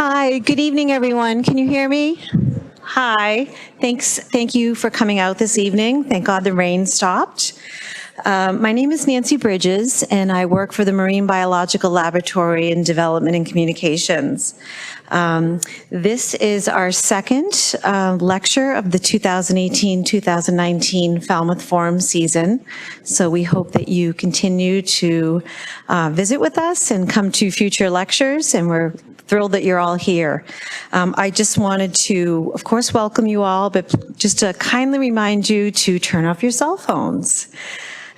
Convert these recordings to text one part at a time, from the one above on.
Hi, good evening, everyone. Can you hear me? Hi, thank you for coming out this evening. Thank God the rain stopped. My name is Nancy Bridges, and I work for the Marine Biological Laboratory in Development and Communications. This is our second lecture of the 2018-2019 Falmouth Forum season. So we hope that you continue to visit with us and come to future lectures, and we're thrilled that you're all here. I just wanted to, of course, welcome you all, but just to kindly remind you to turn off your cell phones,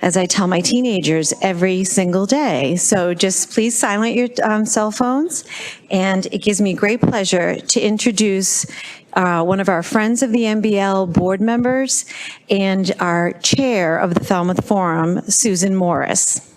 as I tell my teenagers every single day. So just please silence your cell phones. And it gives me great pleasure to introduce one of our Friends of the MBL board members and our chair of the Falmouth Forum, Susan Morris.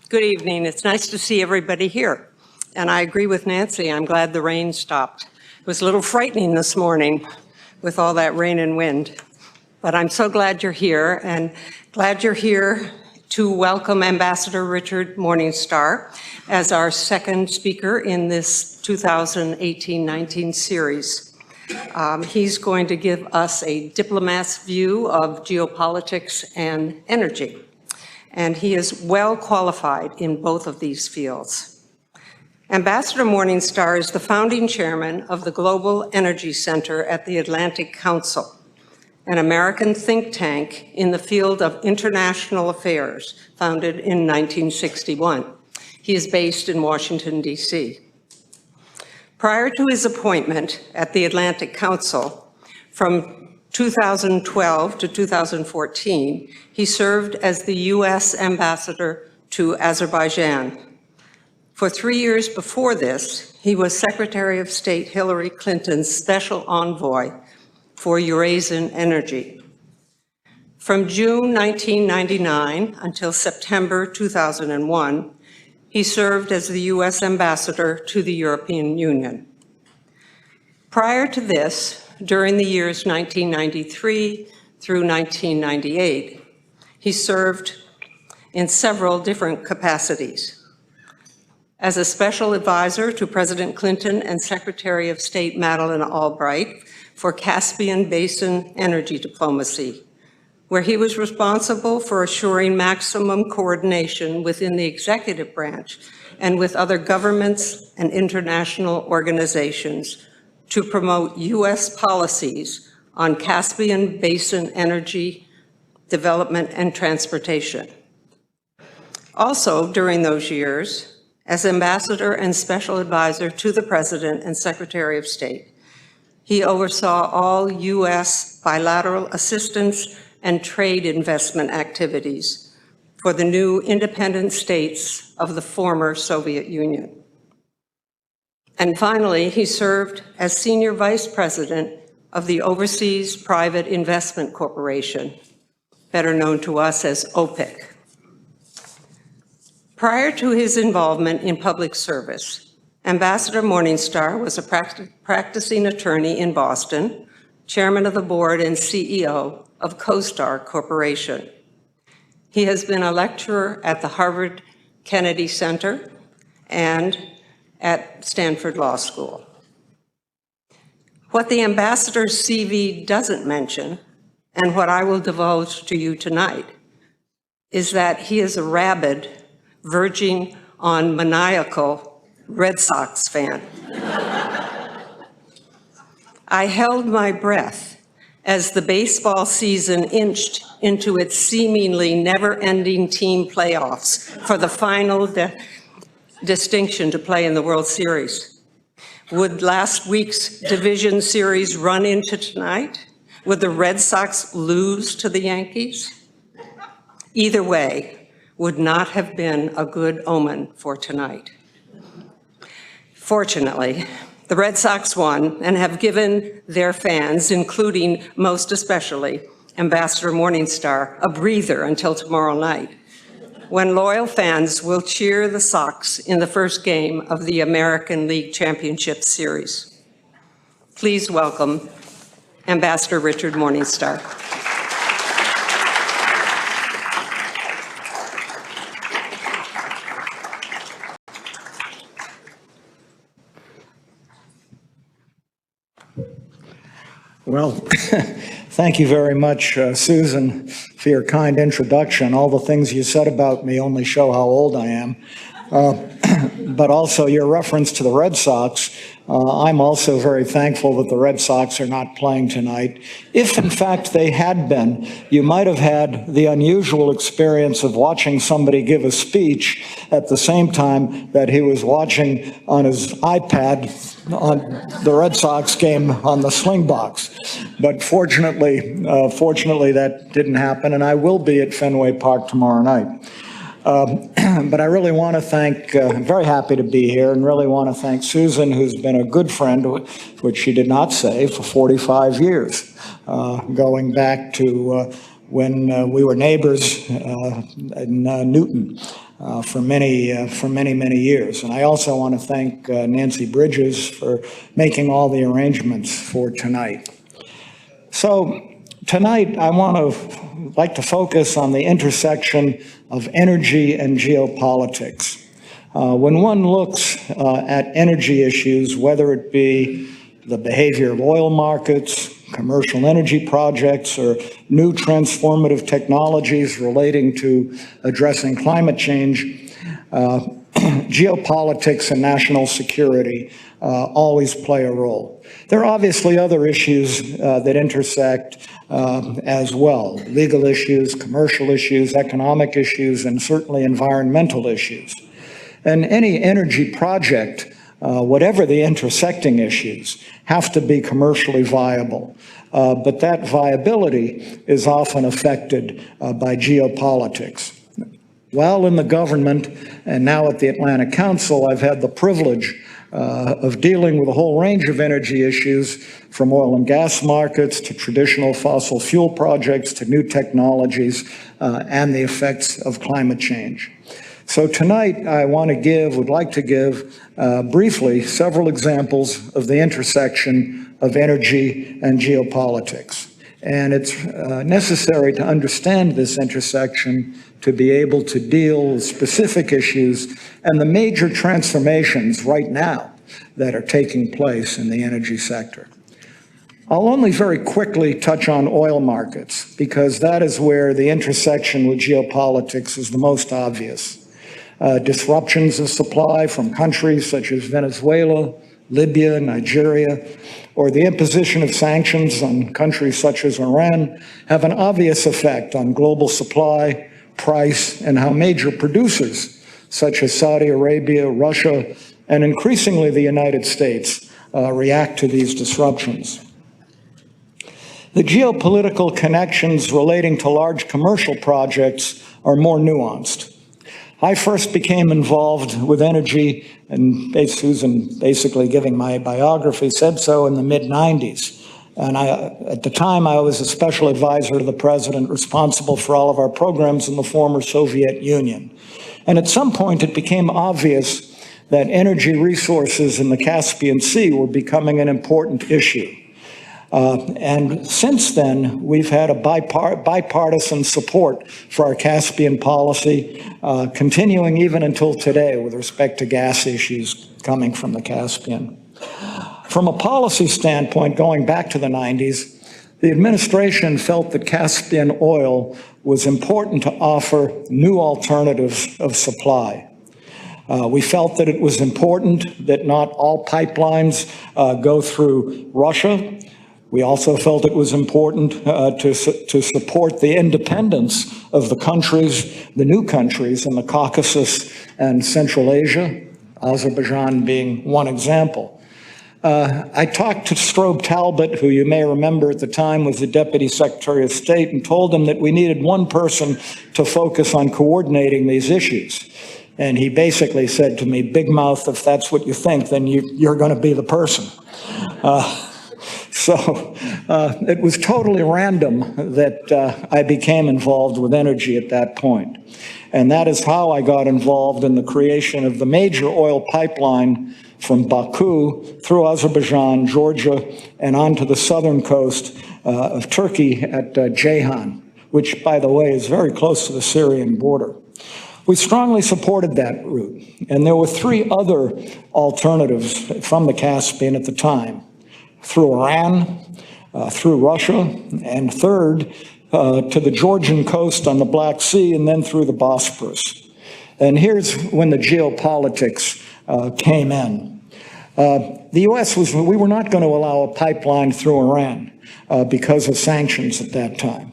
Good evening. It's nice to see everybody here. And I agree with Nancy. I'm glad the rain stopped. It was a little frightening this morning with all that rain and wind. But I'm so glad you're here, and glad you're here to welcome Ambassador Richard Morningstar as our second speaker in this 2018-19 series. He's going to give us a diplomat's view of geopolitics and energy. And he is well qualified in both of these fields. Ambassador Morningstar is the founding chairman of the Global Energy Center at the Atlantic Council, an American think tank in the field of international affairs, founded in 1961. He is based in Washington, D.C. Prior to his appointment at the Atlantic Council, from 2012 to 2014, he served as the U.S. ambassador to Azerbaijan. For 3 years before this, he was Secretary of State Hillary Clinton's special envoy for Eurasian energy. From June 1999 until September 2001, he served as the U.S. ambassador to the European Union. Prior to this, during the years 1993 through 1998, he served in several different capacities. As a special advisor to President Clinton and Secretary of State Madeleine Albright for Caspian Basin energy diplomacy, where he was responsible for assuring maximum coordination within the executive branch and with other governments and international organizations to promote U.S. policies on Caspian Basin energy development and transportation. Also, during those years, as ambassador and special advisor to the President and Secretary of State, he oversaw all U.S. bilateral assistance and trade investment activities for the new independent states of the former Soviet Union. And finally, he served as Senior Vice President of the Overseas Private Investment Corporation, better known to us as OPIC. Prior to his involvement in public service, Ambassador Morningstar was a practicing attorney in Boston, chairman of the board and CEO of Costar Corporation. He has been a lecturer at the Harvard Kennedy Center and at Stanford Law School. What the ambassador's CV doesn't mention, and what I will divulge to you tonight, is that he is a rabid, verging on maniacal Red Sox fan. I held my breath as the baseball season inched into its seemingly never-ending team playoffs for the final distinction to play in the World Series. Would last week's division series run into tonight? Would the Red Sox lose to the Yankees? Either way would not have been a good omen for tonight. Fortunately, the Red Sox won and have given their fans, including most especially Ambassador Morningstar, a breather until tomorrow night, when loyal fans will cheer the Sox in the first game of the American League Championship Series. Please welcome Ambassador Richard Morningstar. Well, thank you very much, Susan, for your kind introduction. All the things you said about me only show how old I am. But also your reference to the Red Sox. I'm also very thankful that the Red Sox are not playing tonight. If, in fact, they had been, you might have had the unusual experience of watching somebody give a speech at the same time that he was watching on his iPad on the Red Sox game on the Sling Box. But fortunately that didn't happen, and I will be at Fenway Park tomorrow night. But I really want to thank, I'm very happy to be here, and really want to thank Susan, who's been a good friend, which she did not say, for 45 years, going back to when we were neighbors in Newton for many years. And I also want to thank Nancy Bridges for making all the arrangements for tonight. So tonight I like to focus on the intersection of energy and geopolitics. When one looks at energy issues, whether it be the behavior of oil markets, commercial energy projects, or new transformative technologies relating to addressing climate change, geopolitics and national security always play a role. There are obviously other issues that intersect as well: legal issues, commercial issues, economic issues, and certainly environmental issues. And any energy project, whatever the intersecting issues, have to be commercially viable. But that viability is often affected by geopolitics. While in the government and now at the Atlantic Council, I've had the privilege of dealing with a whole range of energy issues, from oil and gas markets to traditional fossil fuel projects to new technologies and the effects of climate change. So tonight I would like to give briefly several examples of the intersection of energy and geopolitics. And it's necessary to understand this intersection to be able to deal with specific issues and the major transformations right now that are taking place in the energy sector. I'll only very quickly touch on oil markets, because that is where the intersection with geopolitics is the most obvious. Disruptions of supply from countries such as Venezuela, Libya, Nigeria, or the imposition of sanctions on countries such as Iran have an obvious effect on global supply, price, and how major producers such as Saudi Arabia, Russia, and increasingly the United States react to these disruptions. The geopolitical connections relating to large commercial projects are more nuanced. I first became involved with energy, and Susan basically giving my biography said so, in the mid-90s. And at the time, I was a special advisor to the president responsible for all of our programs in the former Soviet Union. And at some point, it became obvious that energy resources in the Caspian Sea were becoming an important issue. And since then, we've had a bipartisan support for our Caspian policy, continuing even until today with respect to gas issues coming from the Caspian. From a policy standpoint, going back to the 90s, the administration felt that Caspian oil was important to offer new alternatives of supply. We felt that it was important that not all pipelines go through Russia. We also felt it was important to support the independence of the countries, the new countries in the Caucasus and Central Asia, Azerbaijan being one example. I talked to Strobe Talbot, who you may remember at the time was the Deputy Secretary of State, and told him that we needed one person to focus on coordinating these issues. And he basically said to me, "Big mouth, if that's what you think, then you're going to be the person." So it was totally random that I became involved with energy at that point. And that is how I got involved in the creation of the major oil pipeline from Baku through Azerbaijan, Georgia, and onto the southern coast of Turkey at Ceyhan, which, by the way, is very close to the Syrian border. We strongly supported that route, and there were three other alternatives from the Caspian at the time: through Iran, through Russia, and third, to the Georgian coast on the Black Sea, and then through the Bosporus. And here's when the geopolitics came in. The U.S. we were not going to allow a pipeline through Iran because of sanctions at that time.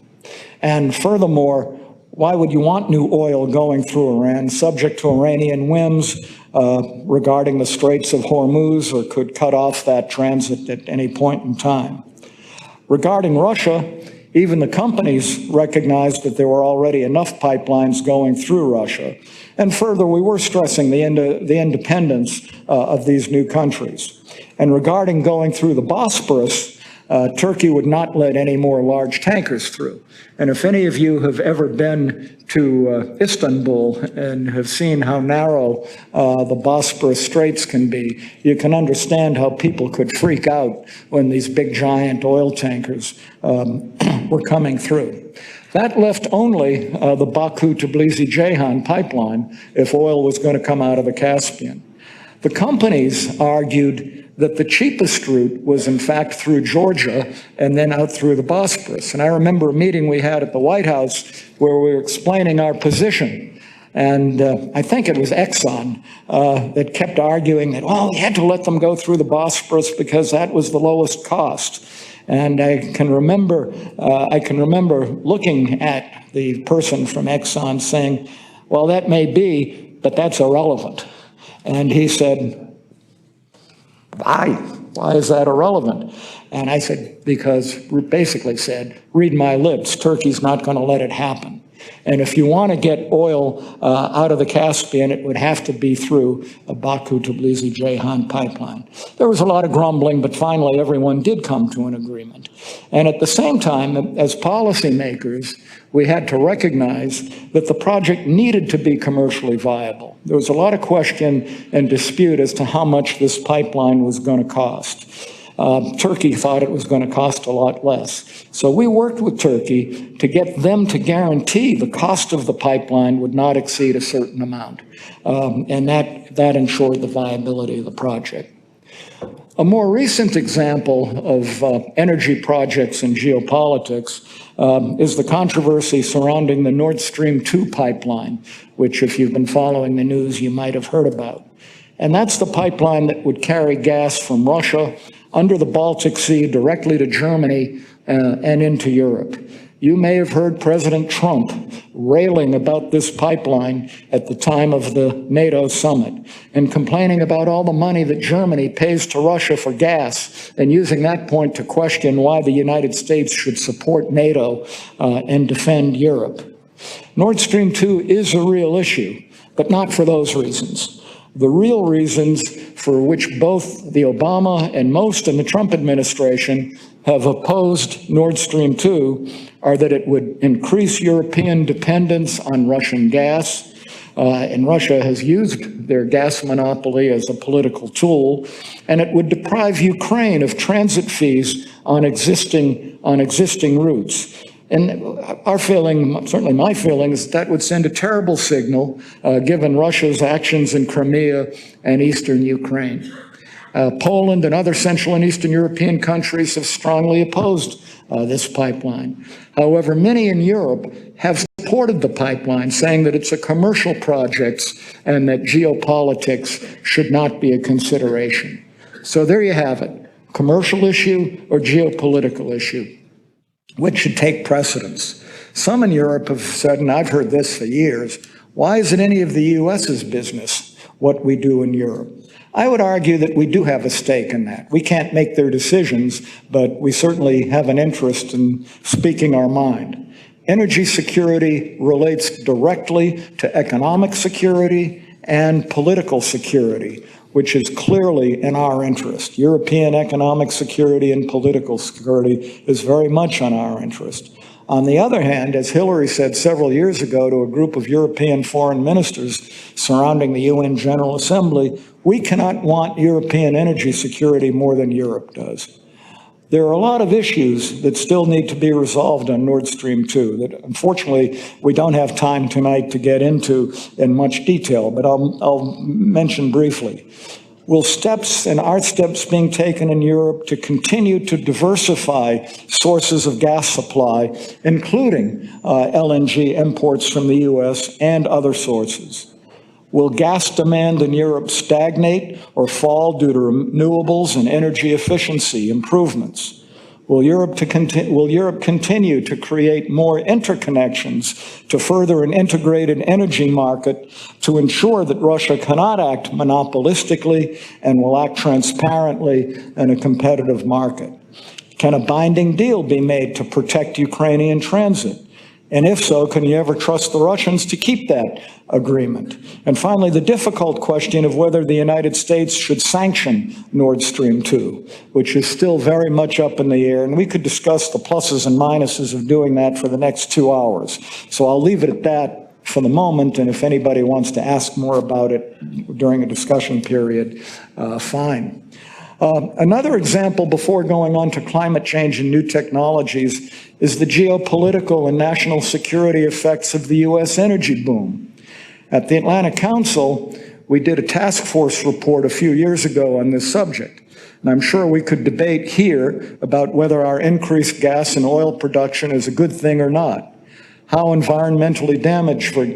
And furthermore, why would you want new oil going through Iran, subject to Iranian whims regarding the Straits of Hormuz, or could cut off that transit at any point in time? Regarding Russia, even the companies recognized that there were already enough pipelines going through Russia. And further, we were stressing the independence of these new countries. And regarding going through the Bosporus, Turkey would not let any more large tankers through. And if any of you have ever been to Istanbul and have seen how narrow the Bosporus Straits can be, you can understand how people could freak out when these big giant oil tankers were coming through. That left only the Baku-Tbilisi-Ceyhan pipeline if oil was going to come out of the Caspian. The companies argued that the cheapest route was, in fact, through Georgia and then out through the Bosporus. And I remember a meeting we had at the White House where we were explaining our position. And I think it was Exxon that kept arguing that, well, we had to let them go through the Bosporus because that was the lowest cost. And I can remember looking at the person from Exxon saying, well, that may be, but that's irrelevant. And he said, why? Why is that irrelevant? And I said, because basically said, read my lips, Turkey's not going to let it happen. And if you want to get oil out of the Caspian, it would have to be through a Baku-Tbilisi-Ceyhan pipeline. There was a lot of grumbling, but finally everyone did come to an agreement. And at the same time, as policymakers, we had to recognize that the project needed to be commercially viable. There was a lot of question and dispute as to how much this pipeline was going to cost. Turkey thought it was going to cost a lot less. So we worked with Turkey to get them to guarantee the cost of the pipeline would not exceed a certain amount. And that ensured the viability of the project. A more recent example of energy projects in geopolitics is the controversy surrounding the Nord Stream 2 pipeline, which, if you've been following the news, you might have heard about. And that's the pipeline that would carry gas from Russia under the Baltic Sea directly to Germany and into Europe. You may have heard President Trump railing about this pipeline at the time of the NATO summit and complaining about all the money that Germany pays to Russia for gas, and using that point to question why the United States should support NATO and defend Europe. Nord Stream 2 is a real issue, but not for those reasons. The real reasons for which both the Obama and most in the Trump administration have opposed Nord Stream 2 are that it would increase European dependence on Russian gas, and Russia has used their gas monopoly as a political tool, and it would deprive Ukraine of transit fees on existing routes. And our feeling, certainly my feeling, is that would send a terrible signal given Russia's actions in Crimea and eastern Ukraine. Poland and other Central and Eastern European countries have strongly opposed this pipeline. However, many in Europe have supported the pipeline, saying that it's a commercial project and that geopolitics should not be a consideration. So there you have it, commercial issue or geopolitical issue. Which should take precedence? Some in Europe have said, and I've heard this for years, why is it any of the U.S.'s business what we do in Europe? I would argue that we do have a stake in that. We can't make their decisions, but we certainly have an interest in speaking our mind. Energy security relates directly to economic security and political security, which is clearly in our interest. European economic security and political security is very much in our interest. On the other hand, as Hillary said several years ago to a group of European foreign ministers surrounding the UN General Assembly, we cannot want European energy security more than Europe does. There are a lot of issues that still need to be resolved on Nord Stream 2 that unfortunately we don't have time tonight to get into in much detail, but I'll mention briefly. Will steps and are steps being taken in Europe to continue to diversify sources of gas supply, including LNG imports from the US and other sources? Will gas demand in Europe stagnate or fall due to renewables and energy efficiency improvements? Will Europe continue to create more interconnections to further an integrated energy market to ensure that Russia cannot act monopolistically and will act transparently in a competitive market? Can a binding deal be made to protect Ukrainian transit? And if so, can you ever trust the Russians to keep that agreement? And finally, the difficult question of whether the United States should sanction Nord Stream 2, which is still very much up in the air. And we could discuss the pluses and minuses of doing that for the next 2 hours. So I'll leave it at that for the moment. And if anybody wants to ask more about it during a discussion period, fine. Another example before going on to climate change and new technologies is the geopolitical and national security effects of the U.S. energy boom. At the Atlantic Council, we did a task force report a few years ago on this subject. And I'm sure we could debate here about whether our increased gas and oil production is a good thing or not. How environmentally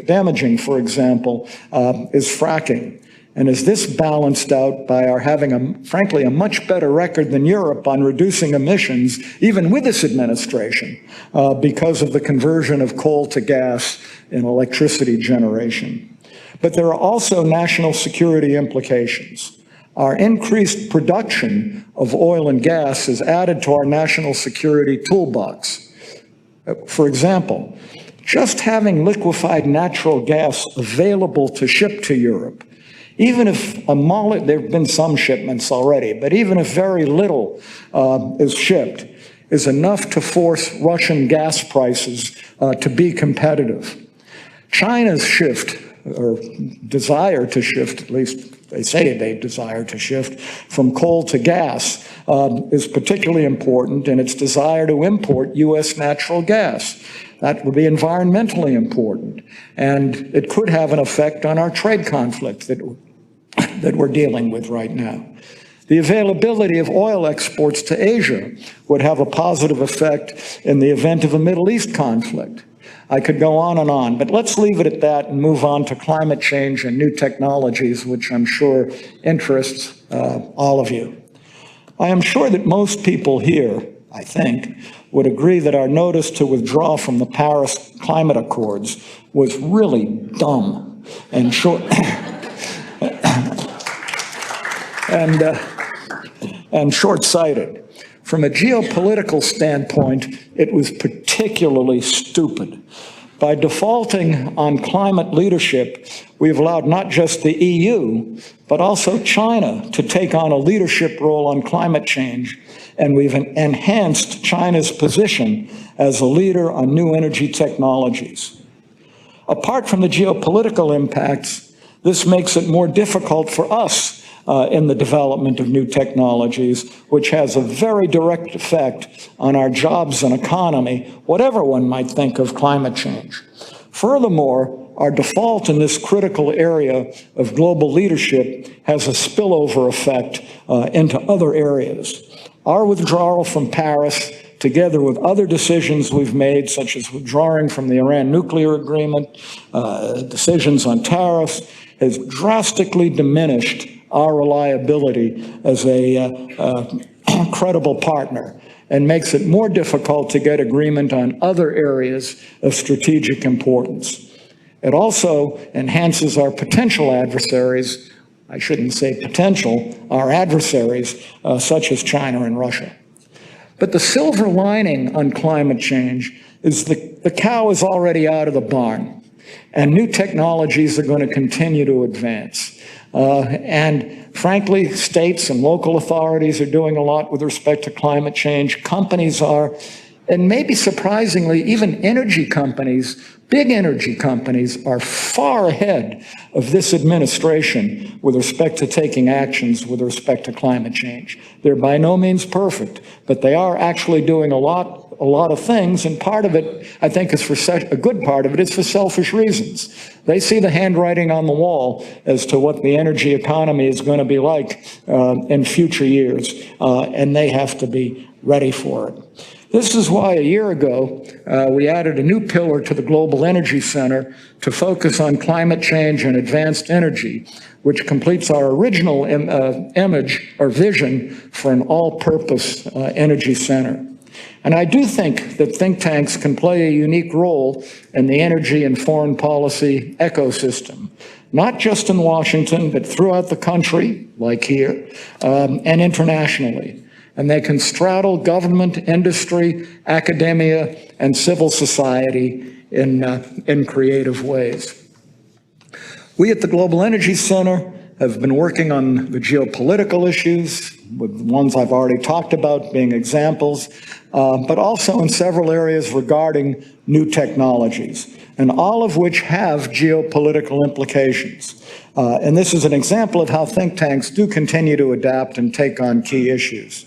damaging, for example, is fracking. And is this balanced out by our having, frankly, a much better record than Europe on reducing emissions, even with this administration, because of the conversion of coal to gas in electricity generation? But there are also national security implications. Our increased production of oil and gas is added to our national security toolbox. For example, just having liquefied natural gas available to ship to Europe, even if there have been some shipments already, but even if very little is shipped, is enough to force Russian gas prices to be competitive. China's shift, or desire to shift, at least they say they desire to shift, from coal to gas is particularly important, and its desire to import U.S. natural gas. That would be environmentally important, and it could have an effect on our trade conflict that we're dealing with right now. The availability of oil exports to Asia would have a positive effect in the event of a Middle East conflict. I could go on, but let's leave it at that and move on to climate change and new technologies, which I'm sure interests all of you. I am sure that most people here, I think, would agree that our notice to withdraw from the Paris Climate Accords was really dumb and short and short-sighted. From a geopolitical standpoint, it was particularly stupid. By defaulting on climate leadership, we've allowed not just the EU, but also China to take on a leadership role on climate change, and we've enhanced China's position as a leader on new energy technologies. Apart from the geopolitical impacts, this makes it more difficult for us in the development of new technologies, which has a very direct effect on our jobs and economy, whatever one might think of climate change. Furthermore, our default in this critical area of global leadership has a spillover effect into other areas. Our withdrawal from Paris, together with other decisions we've made, such as withdrawing from the Iran nuclear agreement, decisions on tariffs, has drastically diminished our reliability as a credible partner and makes it more difficult to get agreement on other areas of strategic importance. It also enhances our potential adversaries, I shouldn't say potential, our adversaries such as China and Russia. But the silver lining on climate change is the cow is already out of the barn, and new technologies are going to continue to advance. And frankly, states and local authorities are doing a lot with respect to climate change. Companies are. And maybe surprisingly, even energy companies, big energy companies, are far ahead of this administration with respect to taking actions with respect to climate change. They're by no means perfect, but they are actually doing a lot of things, and part of it, I think, is a good part of it is for selfish reasons. They see the handwriting on the wall as to what the energy economy is going to be like in future years, and they have to be ready for it. This is why a year ago, we added a new pillar to the Global Energy Center to focus on climate change and advanced energy, which completes our original image or vision for an all-purpose energy center. And I do think that think tanks can play a unique role in the energy and foreign policy ecosystem, not just in Washington, but throughout the country, like here, and internationally. And they can straddle government, industry, academia, and civil society in creative ways. We at the Global Energy Center have been working on the geopolitical issues, with the ones I've already talked about being examples, but also in several areas regarding new technologies, and all of which have geopolitical implications. And this is an example of how think tanks do continue to adapt and take on key issues.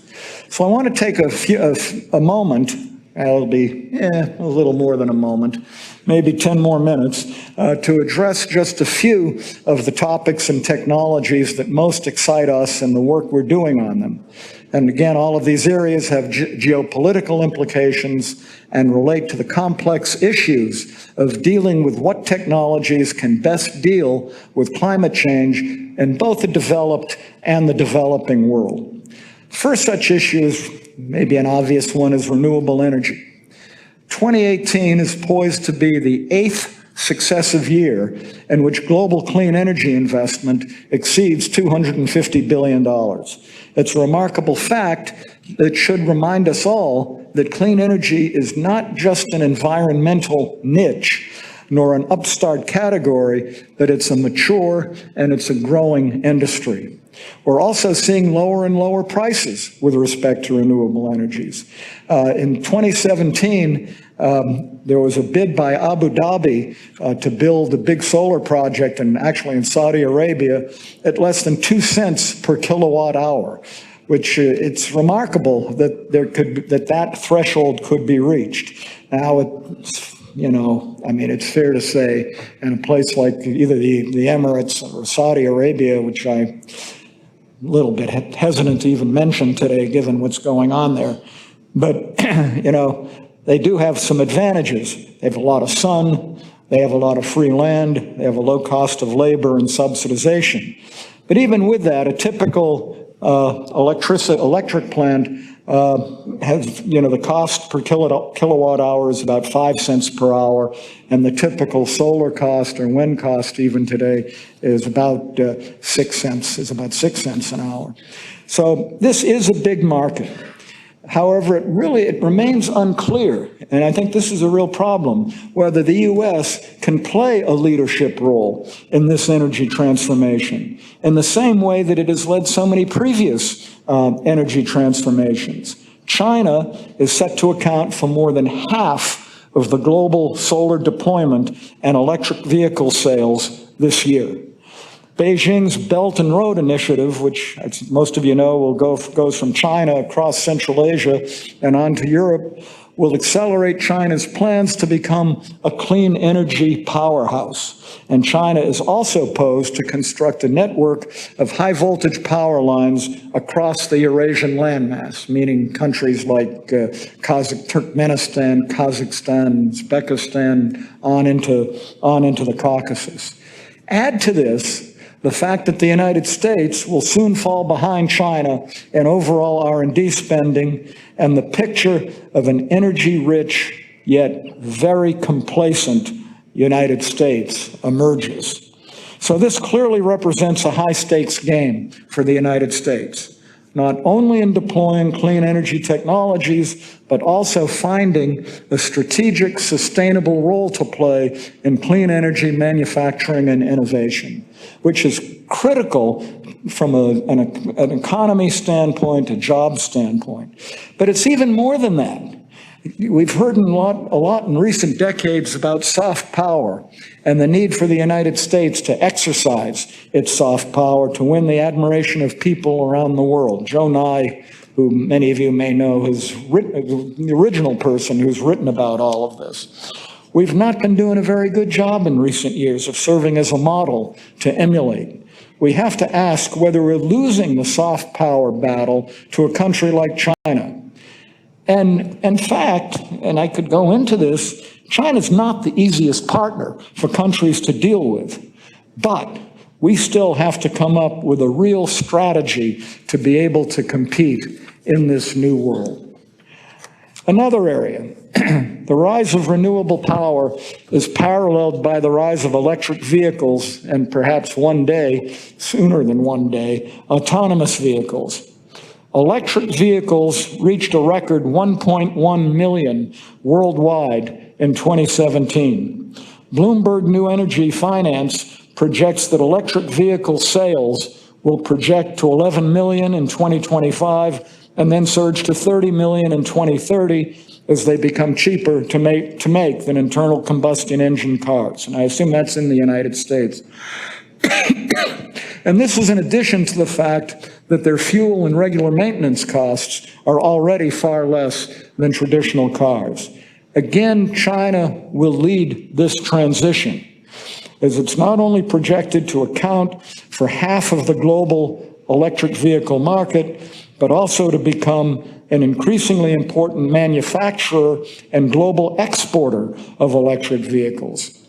So I want to take a moment, it'll be a little more than a moment, maybe 10 more minutes, to address just a few of the topics and technologies that most excite us and the work we're doing on them. And again, all of these areas have geopolitical implications and relate to the complex issues of dealing with what technologies can best deal with climate change in both the developed and the developing world. First such issue, maybe an obvious one, is renewable energy. 2018 is poised to be the 8th successive year in which global clean energy investment exceeds $250 billion. It's a remarkable fact that should remind us all that clean energy is not just an environmental niche, nor an upstart category, but it's a mature and it's a growing industry. We're also seeing lower and lower prices with respect to renewable energies. In 2017, there was a bid by Abu Dhabi to build a big solar project, and actually in Saudi Arabia, at less than 2 cents per kilowatt hour, which it's remarkable that that threshold could be reached. Now, it's fair to say in a place like either the Emirates or Saudi Arabia, which I'm a little bit hesitant to even mention today, given what's going on there. But, they do have some advantages. They have a lot of sun, they have a lot of free land, they have a low cost of labor and subsidization. But even with that, a typical electric plant has, the cost per kilowatt hour is about 5 cents per hour, and the typical solar cost or wind cost even today is about 6 cents an hour. So this is a big market. However, it remains unclear, and I think this is a real problem, whether the U.S. can play a leadership role in this energy transformation in the same way that it has led so many previous energy transformations. China is set to account for more than half of the global solar deployment and electric vehicle sales this year. Beijing's Belt and Road Initiative, which as most of you know goes from China across Central Asia and on to Europe, will accelerate China's plans to become a clean energy powerhouse. And China is also posed to construct a network of high-voltage power lines across the Eurasian landmass, meaning countries like Turkmenistan, Kazakhstan, Uzbekistan, on into the Caucasus. Add to this the fact that the United States will soon fall behind China in overall R&D spending, and the picture of an energy-rich yet very complacent United States emerges. So this clearly represents a high-stakes game for the United States, not only in deploying clean energy technologies, but also finding a strategic, sustainable role to play in clean energy manufacturing and innovation, which is critical from an economy standpoint, a job standpoint. But it's even more than that. We've heard a lot in recent decades about soft power and the need for the United States to exercise its soft power to win the admiration of people around the world. Joe Nye, who many of you may know, is the original person who's written about all of this. We've not been doing a very good job in recent years of serving as a model to emulate. We have to ask whether we're losing the soft power battle to a country like China. And in fact, and I could go into this, China's not the easiest partner for countries to deal with, but we still have to come up with a real strategy to be able to compete in this new world. Another area, the rise of renewable power is paralleled by the rise of electric vehicles and perhaps one day, sooner than one day, autonomous vehicles. Electric vehicles reached a record 1.1 million worldwide in 2017. Bloomberg New Energy Finance projects that electric vehicle sales will project to 11 million in 2025 and then surge to 30 million in 2030 as they become cheaper to make than internal combustion engine cars. And I assume that's in the United States. And this is in addition to the fact that their fuel and regular maintenance costs are already far less than traditional cars. Again, China will lead this transition, as it's not only projected to account for half of the global electric vehicle market, but also to become an increasingly important manufacturer and global exporter of electric vehicles.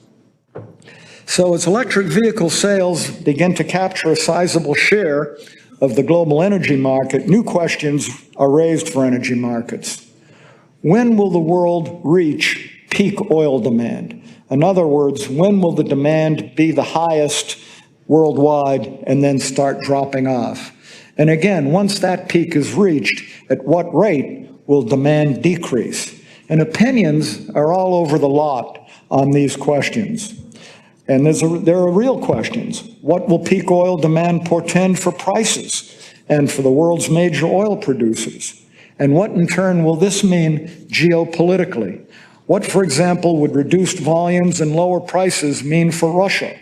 So as electric vehicle sales begin to capture a sizable share of the global energy market, new questions are raised for energy markets. When will the world reach peak oil demand? In other words, when will the demand be the highest worldwide and then start dropping off? And again, once that peak is reached, at what rate will demand decrease? And opinions are all over the lot on these questions. And there are real questions. What will peak oil demand portend for prices and for the world's major oil producers? And what in turn will this mean geopolitically? What, for example, would reduced volumes and lower prices mean for Russia?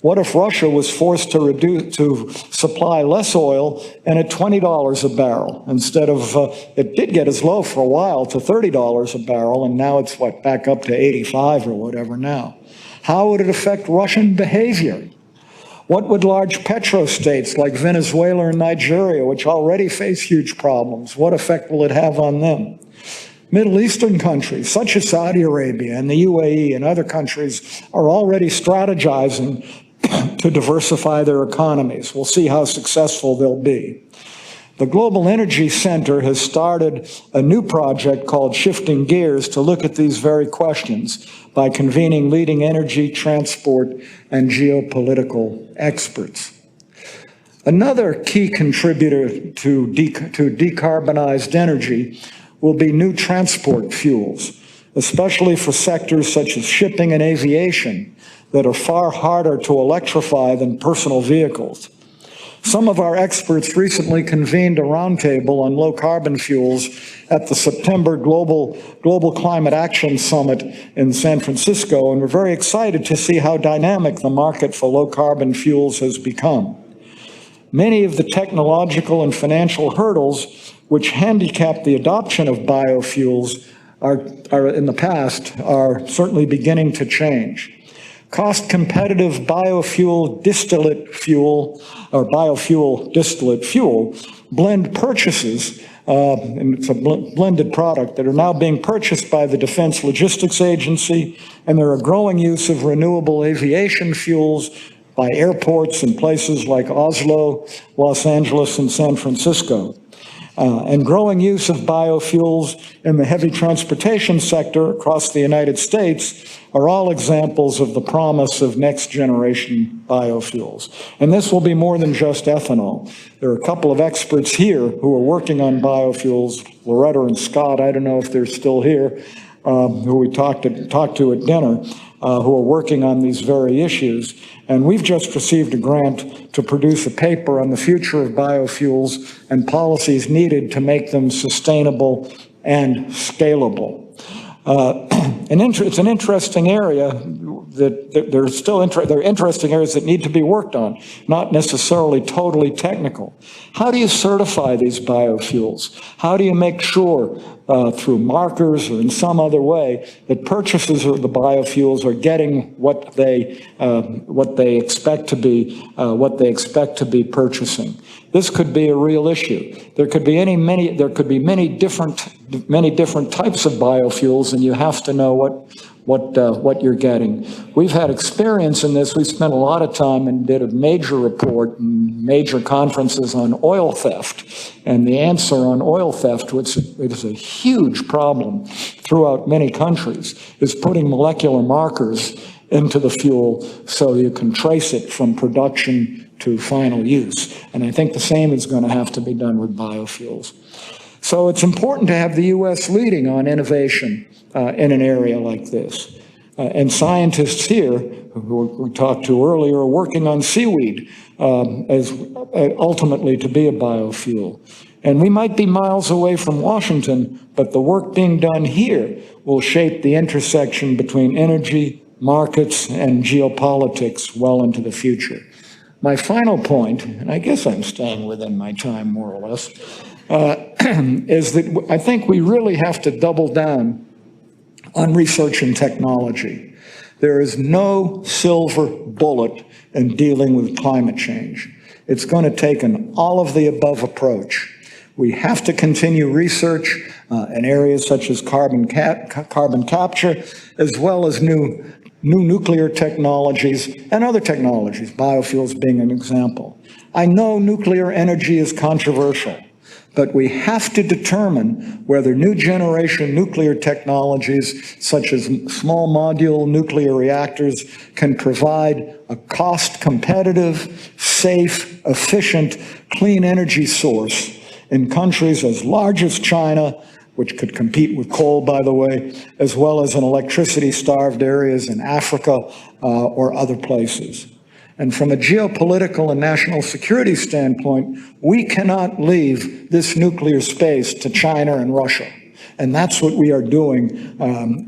What if Russia was forced to supply less oil and at $20 a barrel instead of, it did get as low for a while to $30 a barrel, and now it's back up to 85 or whatever now. How would it affect Russian behavior? What would large petrostates like Venezuela and Nigeria, which already face huge problems, what effect will it have on them? Middle Eastern countries, such as Saudi Arabia and the UAE and other countries, are already strategizing to diversify their economies. We'll see how successful they'll be. The Global Energy Center has started a new project called Shifting Gears to look at these very questions by convening leading energy, transport, and geopolitical experts. Another key contributor to decarbonized energy will be new transport fuels, especially for sectors such as shipping and aviation that are far harder to electrify than personal vehicles. Some of our experts recently convened a roundtable on low-carbon fuels at the September Global Climate Action Summit in San Francisco, and we're very excited to see how dynamic the market for low-carbon fuels has become. Many of the technological and financial hurdles which handicap the adoption of biofuels are in the past are certainly beginning to change. Cost-competitive biofuel distillate fuel, or biofuel distillate fuel, blend purchases, and it's a blended product, that are now being purchased by the Defense Logistics Agency, and there are growing use of renewable aviation fuels by airports in places like Oslo, Los Angeles, and San Francisco. And growing use of biofuels in the heavy transportation sector across the United States are all examples of the promise of next-generation biofuels. And this will be more than just ethanol. There are a couple of experts here who are working on biofuels, Loretta and Scott, I don't know if they're still here, who we talked to at dinner, who are working on these very issues. And we've just received a grant to produce a paper on the future of biofuels and policies needed to make them sustainable and scalable. It's an interesting area that there are interesting areas that need to be worked on, not necessarily totally technical. How do you certify these biofuels? How do you make sure through markers or in some other way that purchasers of the biofuels are getting what they expect to be purchasing? This could be a real issue. There could be many different types of biofuels, and you have to know what you're getting. We've had experience in this. We spent a lot of time and did a major report and major conferences on oil theft. And the answer on oil theft, which is a huge problem throughout many countries, is putting molecular markers into the fuel so you can trace it from production to final use. And I think the same is going to have to be done with biofuels. So it's important to have the U.S. leading on innovation in an area like this. And scientists here, who we talked to earlier, are working on seaweed as ultimately to be a biofuel. And we might be miles away from Washington, but the work being done here will shape the intersection between energy, markets, and geopolitics well into the future. My final point, and I guess I'm staying within my time more or less, is that I think we really have to double down on research and technology. There is no silver bullet in dealing with climate change. It's going to take an all-of-the-above approach. We have to continue research in areas such as carbon capture, as well as new nuclear technologies and other technologies, biofuels being an example. I know nuclear energy is controversial, but we have to determine whether new generation nuclear technologies, such as small module nuclear reactors, can provide a cost-competitive, safe, efficient, clean energy source in countries as large as China, which could compete with coal, by the way, as well as in electricity-starved areas in Africa or other places. And from a geopolitical and national security standpoint, we cannot leave this nuclear space to China and Russia. And that's what we are doing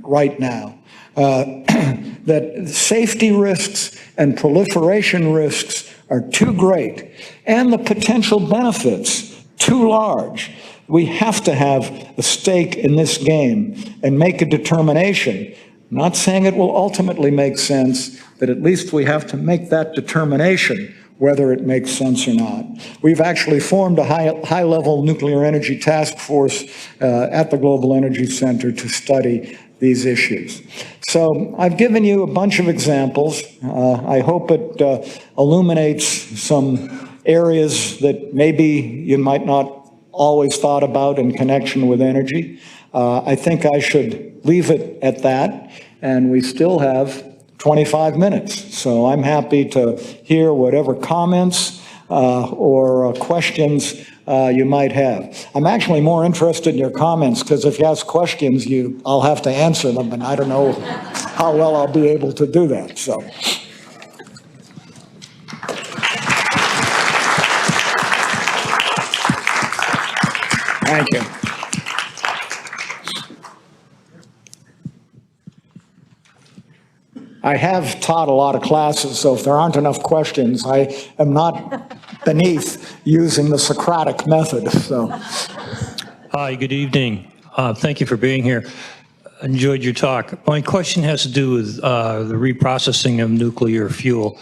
right now. That safety risks and proliferation risks are too great, and the potential benefits too large. We have to have a stake in this game and make a determination. I'm not saying it will ultimately make sense, but at least we have to make that determination whether it makes sense or not. We've actually formed a high-level nuclear energy task force at the Global Energy Center to study these issues. So I've given you a bunch of examples. I hope it illuminates some areas that maybe you might not always thought about in connection with energy. I think I should leave it at that, and we still have 25 minutes. So I'm happy to hear whatever comments or questions you might have. I'm actually more interested in your comments, because if you ask questions, I'll have to answer them, and I don't know how well I'll be able to do that. So. Thank you. I have taught a lot of classes, so if there aren't enough questions, I am not beneath using the Socratic method. So. Hi, good evening. Thank you for being here. Enjoyed your talk. My question has to do with the reprocessing of nuclear fuel.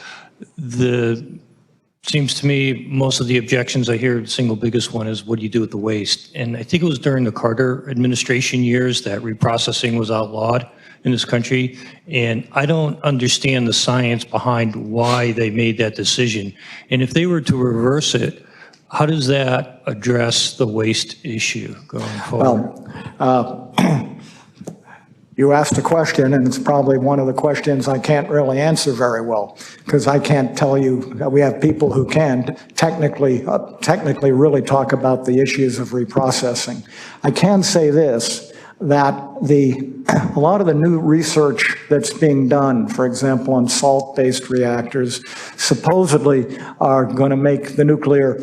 Seems to me most of the objections I hear, the single biggest one is, what do you do with the waste? And I think it was during the Carter administration years that reprocessing was outlawed in this country. And I don't understand the science behind why they made that decision. And if they were to reverse it, how does that address the waste issue going forward? Well, you asked a question, and it's probably one of the questions I can't really answer very well, because I can't tell you. We have people who can technically really talk about the issues of reprocessing. I can say this, that a lot of the new research that's being done, for example, on salt-based reactors, supposedly are going to make the nuclear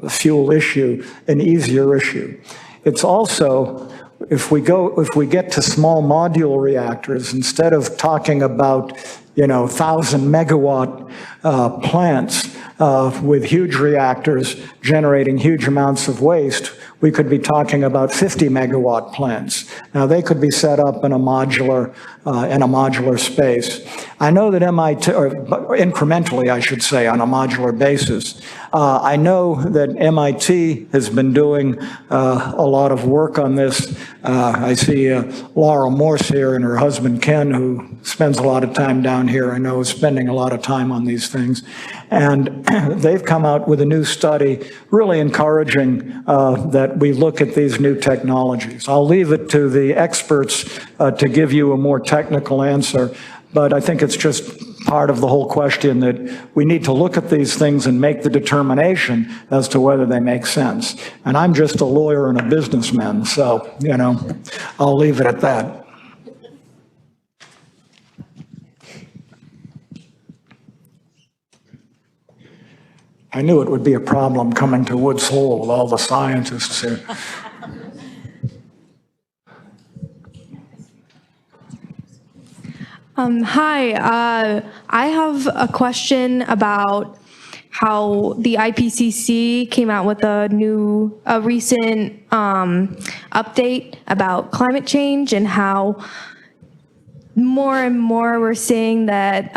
fuel issue an easier issue. It's also if we get to small module reactors, instead of talking about, 1,000 megawatt plants with huge reactors generating huge amounts of waste, we could be talking about 50 megawatt plants. Now, they could be set up in a modular space. I know that MIT, or incrementally, I should say, on a modular basis. I know that MIT has been doing a lot of work on this. I see Laura Morse here and her husband Ken, who spends a lot of time down here, I know is spending a lot of time on these things. And they've come out with a new study really encouraging that we look at these new technologies. I'll leave it to the experts to give you a more technical answer, but I think it's just part of the whole question that we need to look at these things and make the determination as to whether they make sense. And I'm just a lawyer and a businessman, so, I'll leave it at that. I knew it would be a problem coming to Woods Hole with all the scientists here. Hi, I have a question about how the IPCC came out with a recent update about climate change, and how more and more we're seeing that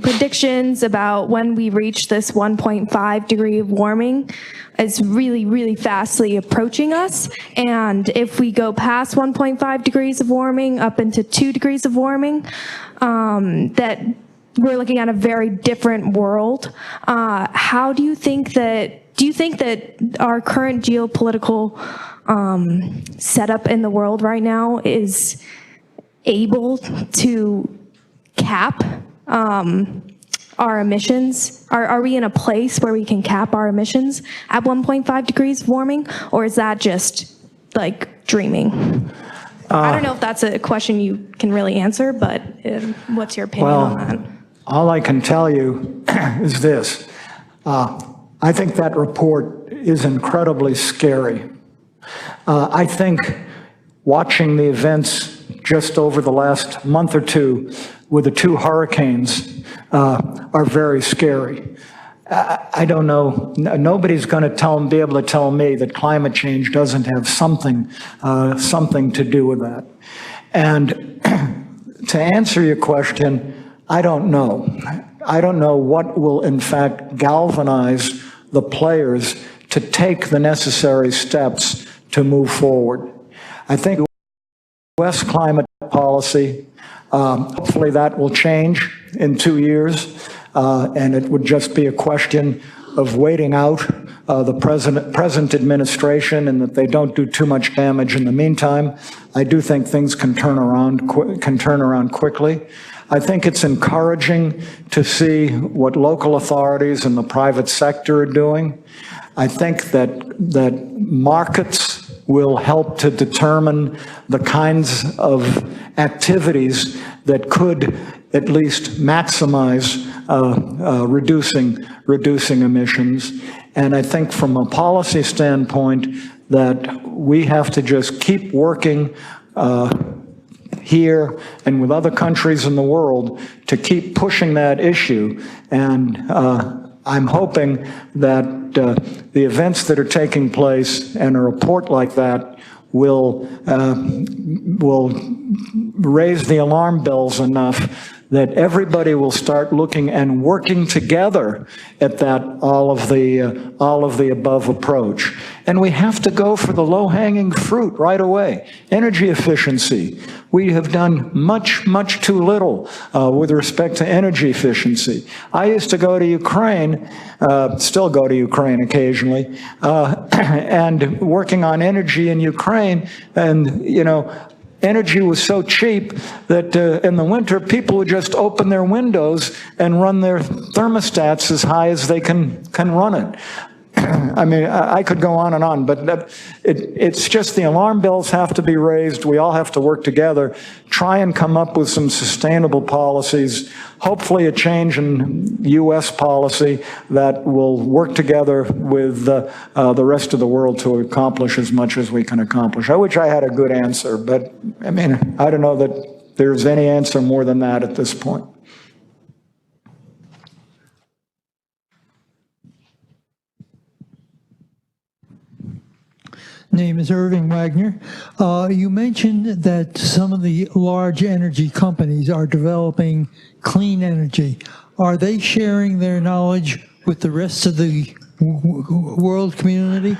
predictions about when we reach this 1.5 degree of warming is really, really fastly approaching us. And if we go past 1.5 degrees of warming up into 2 degrees of warming, that we're looking at a very different world. How do you think that our current geopolitical setup in the world right now is able to cap our emissions? Are we in a place where we can cap our emissions at 1.5 degrees of warming, or is that just like dreaming? I don't know if that's a question you can really answer, but what's your opinion on that? All I can tell you is this. I think that report is incredibly scary. I think watching the events just over the last month or two with the 2 hurricanes are very scary. I don't know, nobody's going to be able to tell me that climate change doesn't have something to do with that. And to answer your question, I don't know. I don't know what will in fact galvanize the players to take the necessary steps to move forward. I think U.S. climate policy, hopefully that will change in 2 years, and it would just be a question of waiting out the present administration, and that they don't do too much damage in the meantime. I do think things can turn around quickly. I think it's encouraging to see what local authorities and the private sector are doing. I think that markets will help to determine the kinds of activities that could at least maximize reducing emissions. And I think from a policy standpoint that we have to just keep working here and with other countries in the world to keep pushing that issue. And I'm hoping that the events that are taking place and a report like that will raise the alarm bells enough that everybody will start looking and working together at that all of the above approach. And we have to go for the low-hanging fruit right away. Energy efficiency. We have done much, much too little with respect to energy efficiency. I used to go to Ukraine, still go to Ukraine occasionally, and working on energy in Ukraine, and energy was so cheap that in the winter, people would just open their windows and run their thermostats as high as they can run it. I mean, I could go on and on, but it's just the alarm bells have to be raised. We all have to work together, try and come up with some sustainable policies, hopefully a change in U.S. policy that will work together with the rest of the world to accomplish as much as we can accomplish. I wish I had a good answer, but I mean, I don't know that there's any answer more than that at this point. Name is Irving Wagner. You mentioned that some of the large energy companies are developing clean energy. Are they sharing their knowledge with the rest of the world community?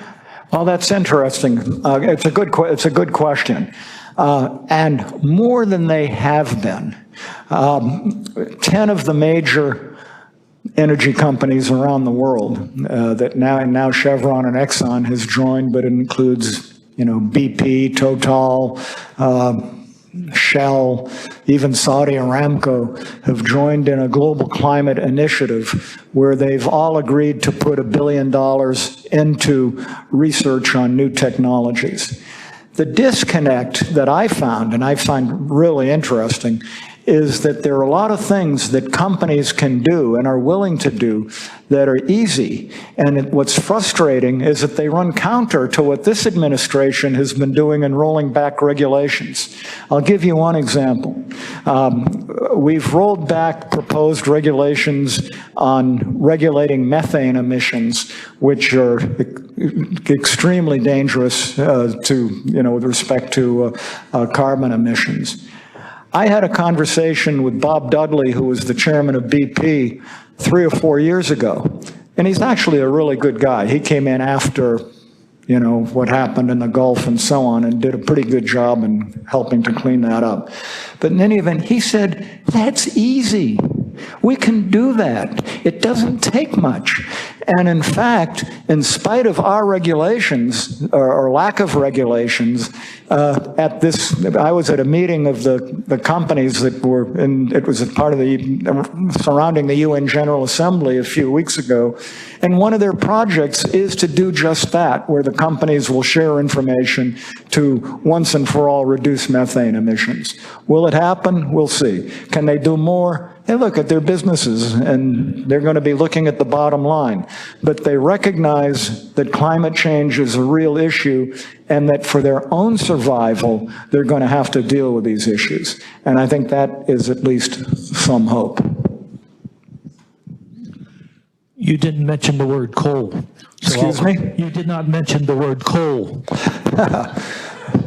Well, that's interesting. It's a good question. And more than they have been. 10 of the major energy companies around the world that now Chevron and Exxon has joined, but it includes, BP, Total, Shell, even Saudi Aramco have joined in a global climate initiative where they've all agreed to put $1 billion into research on new technologies. The disconnect that I found, and I find really interesting, is that there are a lot of things that companies can do and are willing to do that are easy. And what's frustrating is that they run counter to what this administration has been doing in rolling back regulations. I'll give you one example. We've rolled back proposed regulations on regulating methane emissions, which are extremely dangerous with respect to carbon emissions. I had a conversation with Bob Dudley, who was the chairman of BP, 3 or 4 years ago. And he's actually a really good guy. He came in after, what happened in the Gulf and so on, and did a pretty good job in helping to clean that up. But in any event, he said, that's easy. We can do that. It doesn't take much. And in fact, in spite of our regulations, or lack of regulations, I was at a meeting of the companies that were it was a part of surrounding the UN General Assembly a few weeks ago, and one of their projects is to do just that, where the companies will share information to once and for all reduce methane emissions. Will it happen? We'll see. Can they do more? They look at their businesses, and they're going to be looking at the bottom line. But they recognize that climate change is a real issue, and that for their own survival, they're going to have to deal with these issues. And I think that is at least some hope. You didn't mention the word coal. Excuse me? You did not mention the word coal.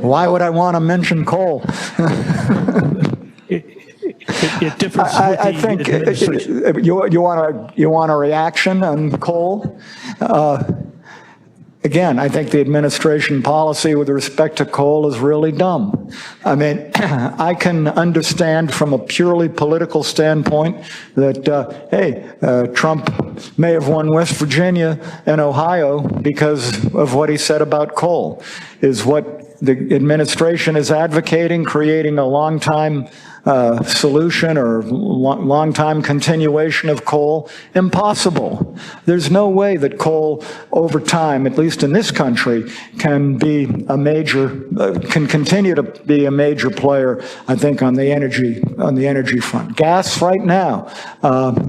Why would I want to mention coal? It differs with I the think administration. you want a reaction on coal? Again, I think the administration policy with respect to coal is really dumb. I mean, I can understand from a purely political standpoint that, Trump may have won West Virginia and Ohio because of what he said about coal. Is what the administration is advocating, creating a long-time solution or long-time continuation of coal? Impossible. There's no way that coal over time, at least in this country, can be can continue to be a major player, I think, on the energy front. Gas right now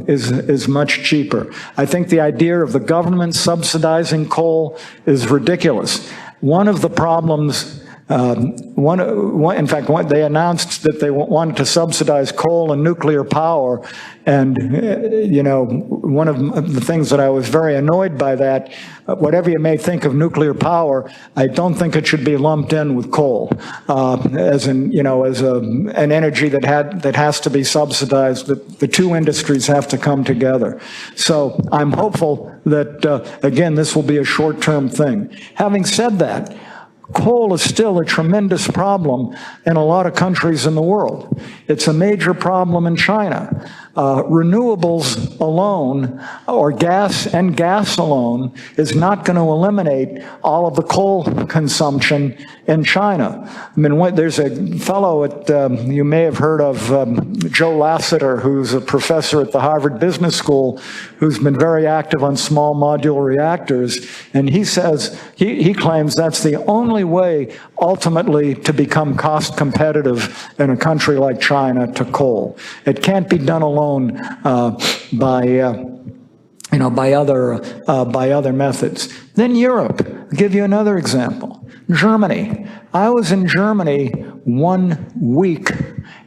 is much cheaper. I think the idea of the government subsidizing coal is ridiculous. One of the problems, in fact, they announced that they wanted to subsidize coal and nuclear power, and one of the things that I was very annoyed by that, whatever you may think of nuclear power, I don't think it should be lumped in with coal, as an energy that has to be subsidized. The two industries have to come together. So I'm hopeful that again, this will be a short-term thing. Having said that, coal is still a tremendous problem in a lot of countries in the world. It's a major problem in China. renewables alone, or gas and gas alone, is not going to eliminate all of the coal consumption in China. I mean, there's a fellow you may have heard of, Joe Lasseter, who's a professor at the Harvard Business School, who's been very active on small modular reactors, and he says, he claims that's the only way ultimately to become cost competitive in a country like China to coal. It can't be done alone by other methods. Then Europe. I'll give you another example. Germany. I was in Germany 1 week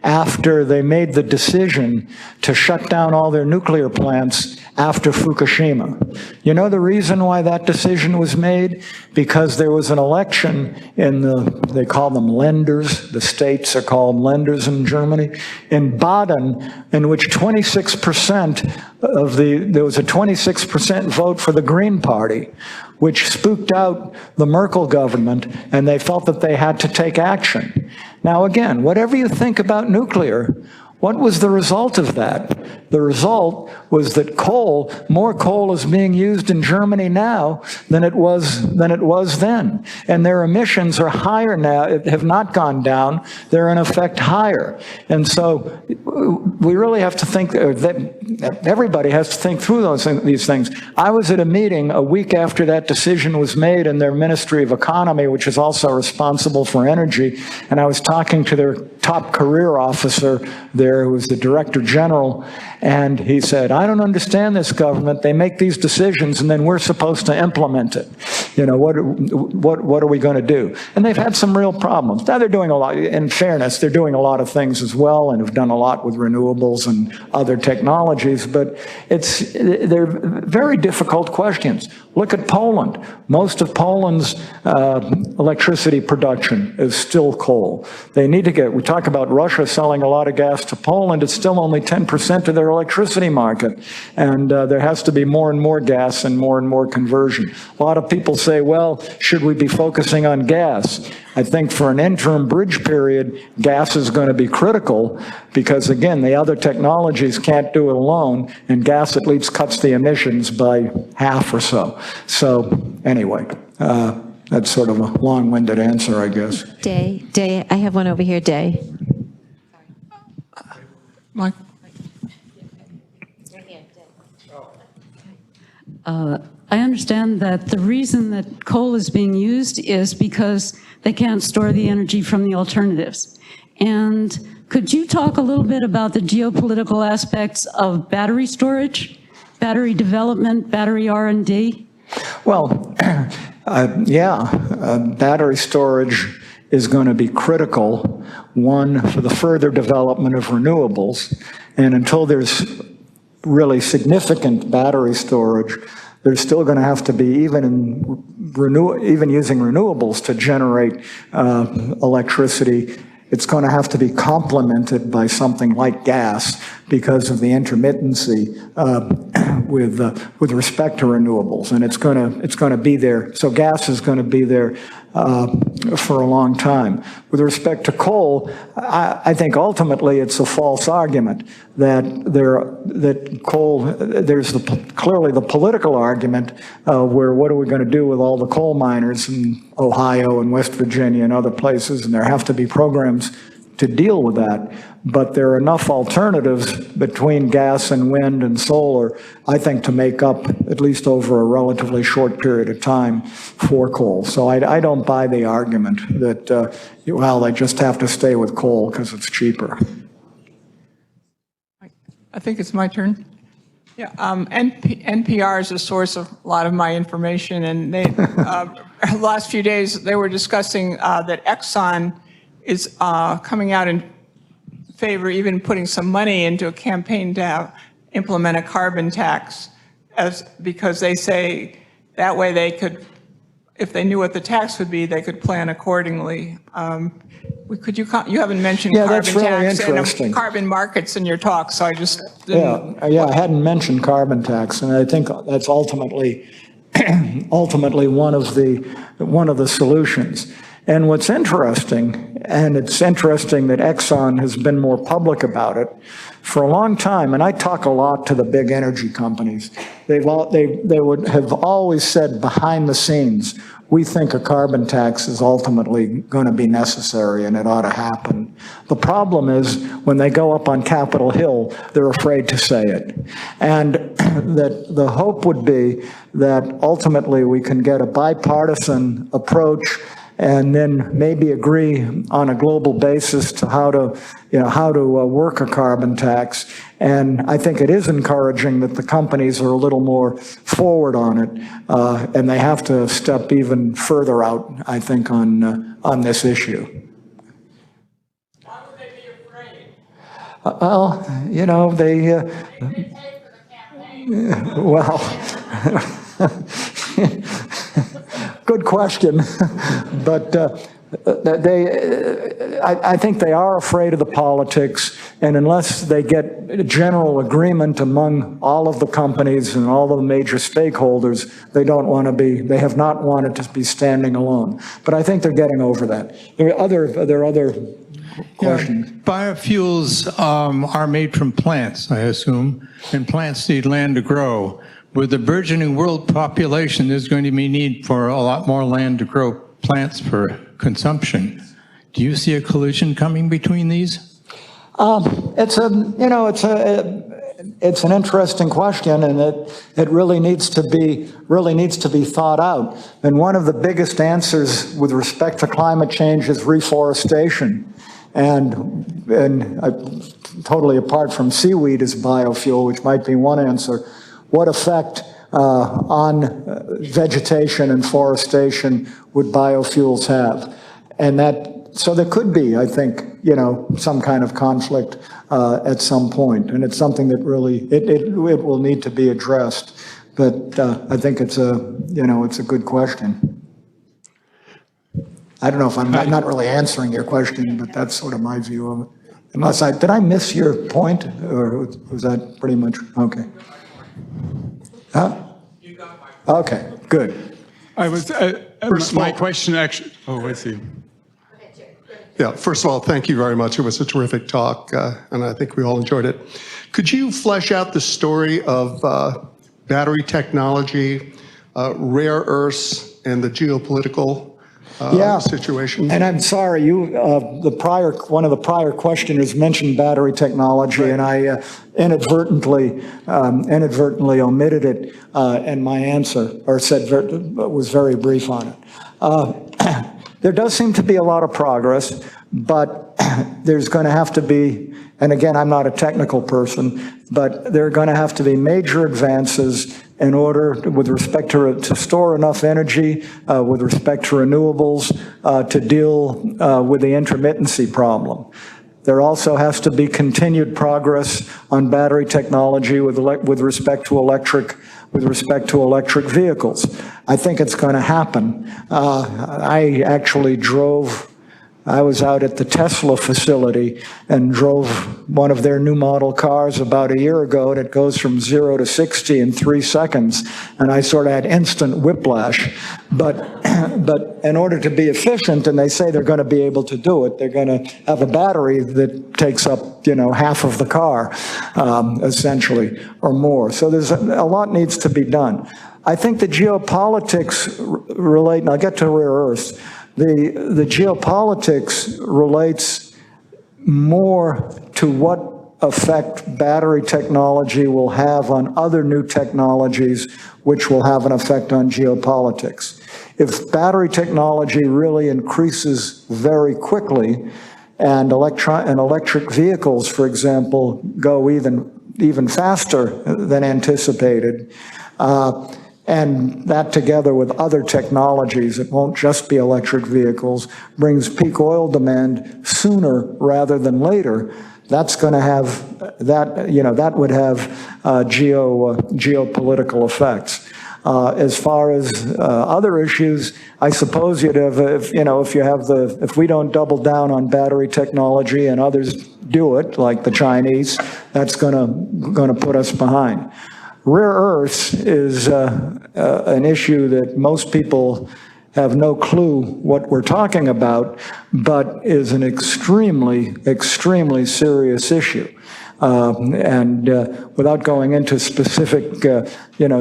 after they made the decision to shut down all their nuclear plants after Fukushima. You know the reason why that decision was made? Because there was an election in they call them Länders, the states are called Länders in Germany, in Baden, in which 26% there was a 26% vote for the Green Party, which spooked out the Merkel government, and they felt that they had to take action. Now again, whatever you think about nuclear, what was the result of that? The result was that more coal is being used in Germany now than it was then. And their emissions are higher now, have not gone down, they're in effect higher. And so we really have to think, everybody has to think through these things. I was at a meeting a week after that decision was made in their Ministry of Economy, which is also responsible for energy, and I was talking to their top career officer there, who was the Director General, and he said, I don't understand this government. They make these decisions and then we're supposed to implement it. You know, what are we going to do? And they've had some real problems. Now they're doing a lot, in fairness, they're doing a lot of things as well and have done a lot with renewables and other technologies, but they're very difficult questions. Look at Poland. Most of Poland's electricity production is still coal. They need to we talk about Russia selling a lot of gas to Poland, it's still only 10% of their electricity market. And there has to be more and more gas and more conversion. A lot of people say, well, should we be focusing on gas? I think for an interim bridge period, gas is going to be critical because, again, the other technologies can't do it alone, and gas at least cuts the emissions by half or so. So anyway, that's sort of a long-winded answer, I guess. Day, I have one over here, Day. Mike. I understand that the reason that coal is being used is because they can't store the energy from the alternatives. And could you talk a little bit about the geopolitical aspects of battery storage, battery development, battery R&D? Well, battery storage is going to be critical, one, for the further development of renewables. And until there's really significant battery storage, there's still going to have to be, even using renewables to generate electricity, it's going to have to be complemented by something like gas because of the intermittency with respect to renewables, and it's going to be there. So gas is going to be there for a long time. With respect to coal, I think ultimately it's a false argument that coal. There's clearly the political argument where what are we going to do with all the coal miners in Ohio and West Virginia and other places, and there have to be programs to deal with that. But there are enough alternatives between gas and wind and solar, I think, to make up, at least over a relatively short period of time, for coal. So I don't buy the argument that, well, they just have to stay with coal because it's cheaper. I think it's my turn. Yeah, NPR is a source of a lot of my information, and they, the last few days they were discussing that Exxon is coming out in favor, even putting some money into a campaign to implement a carbon tax, because they say that way they could, if they knew what the tax would be, they could plan accordingly. You haven't mentioned carbon that's really tax interesting. and carbon markets in your talk, so I just didn't. Yeah, I hadn't mentioned carbon tax, and I think that's ultimately one of the solutions. And what's interesting, and it's interesting that Exxon has been more public about it, for a long time, and I talk a lot to the big energy companies, they would have always said behind the scenes, we think a carbon tax is ultimately going to be necessary and it ought to happen. The problem is when they go up on Capitol Hill, they're afraid to say it. And that the hope would be that ultimately we can get a bipartisan approach and then maybe agree on a global basis to how to work a carbon tax. And I think it is encouraging that the companies are a little more forward on it, and they have to step even further out, I think, on this issue. Why would they be afraid? Well, you know, they They pay for the campaign. well, good question, but I think they are afraid of the politics, and unless they get general agreement among all of the companies and all of the major stakeholders, they have not wanted to be standing alone. But I think they're getting over that. There are other questions. Yeah, biofuels are made from plants, I assume, and plants need land to grow. With the burgeoning world population, there's going to be need for a lot more land to grow plants for consumption. Do you see a collision coming between these? It's an interesting question, and it really needs to be thought out. And one of the biggest answers with respect to climate change is reforestation. And totally apart from seaweed as biofuel, which might be one answer, what effect on vegetation and forestation would biofuels have? And so there could be, I think, some kind of conflict at some point, and it's something that really it will need to be addressed. But I think it's a good question. I don't know if I'm not really answering your question, but that's sort of my view of it. Did I miss your point, or was that pretty much okay? Huh? You got my point. Okay, good. I was, my question actually, oh, I see. Yeah, first of all, thank you very much. It was a terrific talk, and I think we all enjoyed it. Could you flesh out the story of battery technology, rare earths, and the geopolitical situation? And I'm sorry, one of the prior questioners mentioned battery technology, right. And I inadvertently omitted it in my answer, or was very brief on it. There does seem to be a lot of progress, but there's going to have to be, and again, I'm not a technical person, but there are going to have to be major advances in order, with respect to store enough energy, with respect to renewables, to deal with the intermittency problem. There also has to be continued progress on battery technology with respect to electric vehicles. I think it's going to happen. I was out at the Tesla facility and drove one of their new model cars about a year ago, and it goes from 0 to 60 in 3 seconds, and I sort of had instant whiplash. But in order to be efficient, and they say they're going to be able to do it, they're going to have a battery that takes up, half of the car, essentially, or more. So there's a lot needs to be done. I think the geopolitics relate, and I'll get to rare earths. The geopolitics relates more to what effect battery technology will have on other new technologies, which will have an effect on geopolitics. If battery technology really increases very quickly, and electric vehicles, for example, go even faster than anticipated, and that together with other technologies, it won't just be electric vehicles, brings peak oil demand sooner rather than later. That's going to have, that would have geopolitical effects. As far as other issues, I suppose you'd have, if we don't double down on battery technology and others do it, like the Chinese, that's going to put us behind. Rare earths is an issue that most people have no clue what we're talking about, but is an extremely, extremely serious issue. And without going into specific,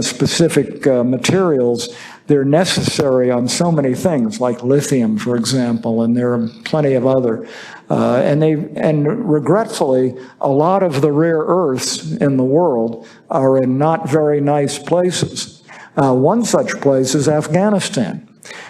specific materials, they're necessary on so many things, like lithium, for example, and there are plenty of other. And regretfully, a lot of the rare earths in the world are in not very nice places. One such place is Afghanistan.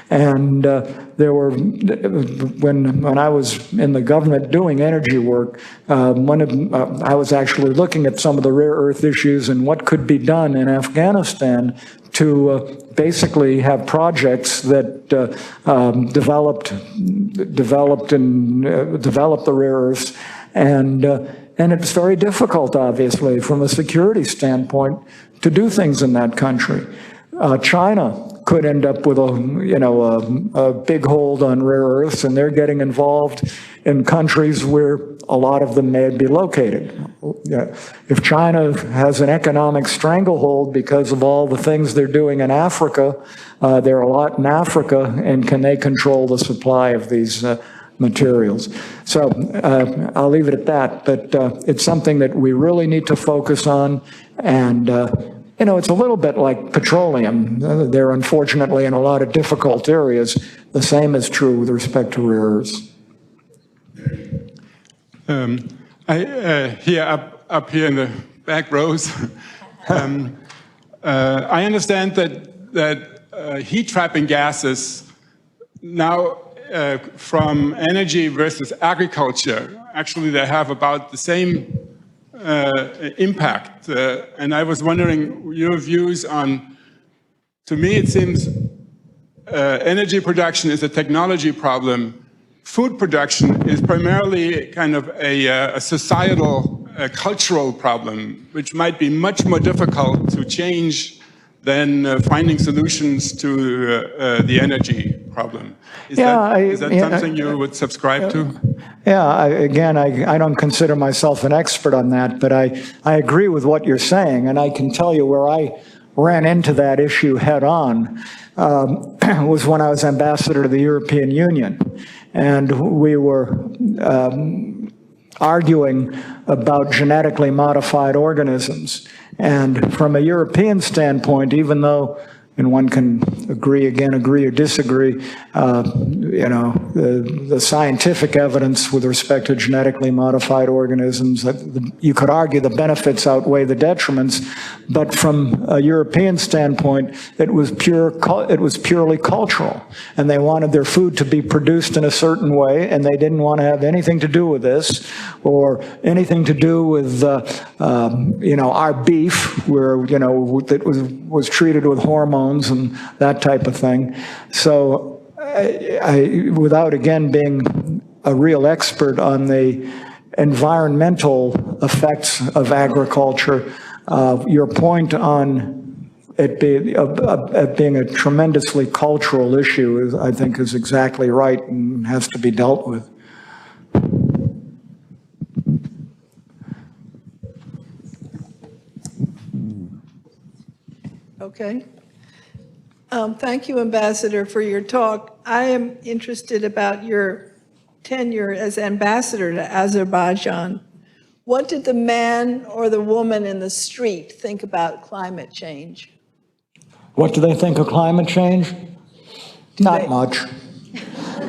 And there were, when I was in the government doing energy work, I was actually looking at some of the rare earth issues and what could be done in Afghanistan to basically have projects that develop the rare earths, and it's very difficult, obviously, from a security standpoint, to do things in that country. China could end up with a big hold on rare earths, and they're getting involved in countries where a lot of them may be located. If China has an economic stranglehold because of all the things they're doing in Africa, there are a lot in Africa, and can they control the supply of these materials? So I'll leave it at that, but it's something that we really need to focus on, and it's a little bit like petroleum. They're unfortunately in a lot of difficult areas. The same is true with respect to rare earths. Up here in the back rows, I understand that heat trapping gases now from energy versus agriculture, actually they have about the same impact. And I was wondering your views on, to me it seems energy production is a technology problem. Food production is primarily kind of a societal, cultural problem, which might be much more difficult to change than finding solutions to the energy problem. Is that something you would subscribe to? Yeah, I don't consider myself an expert on that, but I agree with what you're saying, and I can tell you where I ran into that issue head on was when I was ambassador to the European Union. And we were arguing about genetically modified organisms. And from a European standpoint, even though, and one can agree or disagree, the scientific evidence with respect to genetically modified organisms, you could argue the benefits outweigh the detriments, but from a European standpoint, it was purely cultural, and they wanted their food to be produced in a certain way, and they didn't want to have anything to do with this, or anything to do with, our beef, where, that was treated with hormones and that type of thing. So without, again, being a real expert on the environmental effects of agriculture, your point on it being a tremendously cultural issue, I think, is exactly right and has to be dealt with. Okay. Thank you, Ambassador, for your talk. I am interested about your tenure as ambassador to Azerbaijan. What did the man or the woman in the street think about climate change? What do they think of climate change? Not much.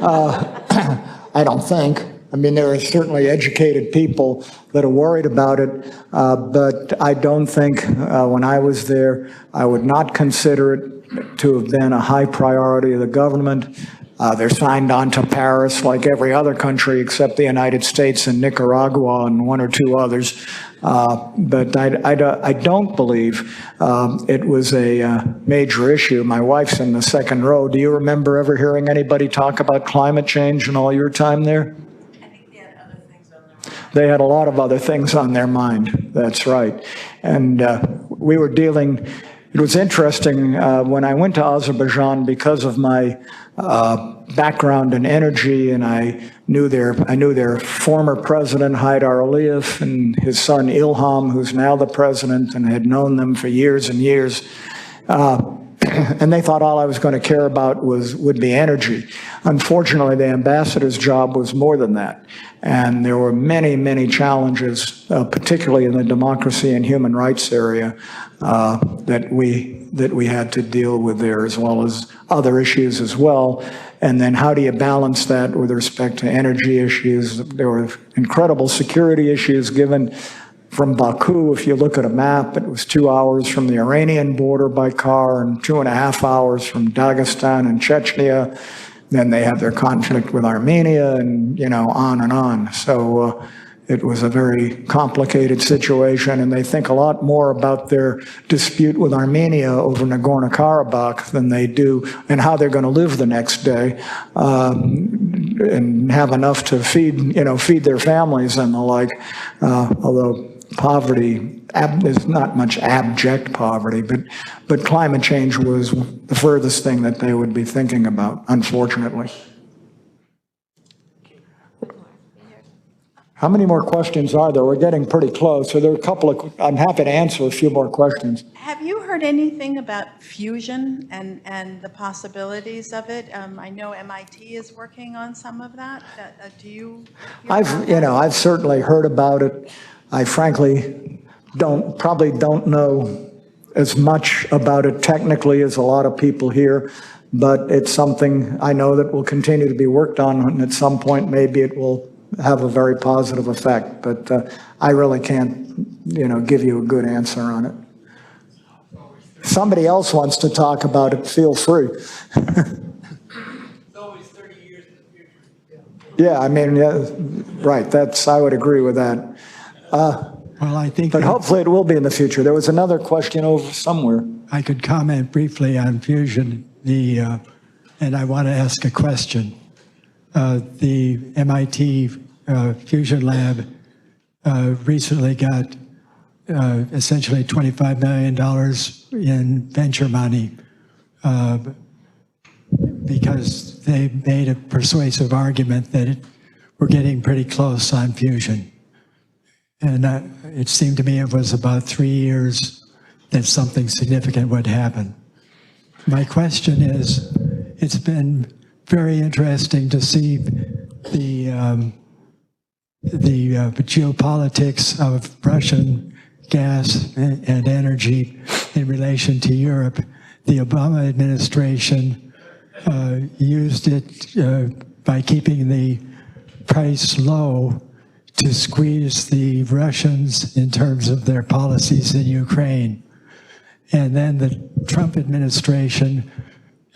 I don't think. I mean, there are certainly educated people that are worried about it, but I don't think when I was there, I would not consider it to have been a high priority of the government. They're signed on to Paris like every other country except the United States and Nicaragua and one or two others. But I don't believe it was a major issue. My wife's in the second row. Do you remember ever hearing anybody talk about climate change in all your time there? They had a lot of other things on their mind. That's right. And we were dealing, it was interesting when I went to Azerbaijan because of my background in energy, and I knew their former president, Haydar Aliyev, and his son Ilham, who's now the president, and had known them for years and years. and they thought all I was going to care about would be energy. Unfortunately, the ambassador's job was more than that. And there were many, many challenges, particularly in the democracy and human rights area, that we had to deal with there, as well as other issues as well. And then how do you balance that with respect to energy issues? There were incredible security issues given from Baku. If you look at a map, it was 2 hours from the Iranian border by car and 2.5 hours from Dagestan and Chechnya. Then they have their conflict with Armenia and, you know, on and on. So it was a very complicated situation, and they think a lot more about their dispute with Armenia over Nagorno-Karabakh than they do and how they're going to live the next day and have enough to feed their families and the like. Although poverty, there's not much abject poverty, but climate change was the furthest thing that they would be thinking about, unfortunately. How many more questions are there? We're getting pretty close. So there are a couple of, I'm happy to answer a few more questions. Have you heard anything about fusion and the possibilities of it? I know MIT is working on some of that. Do you? I've certainly heard about it. I frankly probably don't know as much about it technically as a lot of people here, but it's something I know that will continue to be worked on, and at some point maybe it will have a very positive effect, but I really can't, give you a good answer on it. If somebody else wants to talk about it, feel free. It's always 30 years in the future. Yeah, I mean, right, I would agree with that. Well, I think. But hopefully it will be in the future. There was another question over somewhere. I could comment briefly on fusion, and I want to ask a question. The MIT Fusion Lab recently got essentially $25 million in venture money because they made a persuasive argument that we're getting pretty close on fusion. And it seemed to me it was about 3 years that something significant would happen. My question is, it's been very interesting to see the geopolitics of Russian gas and energy in relation to Europe. The Obama administration used it by keeping the price low to squeeze the Russians in terms of their policies in Ukraine. And then the Trump administration,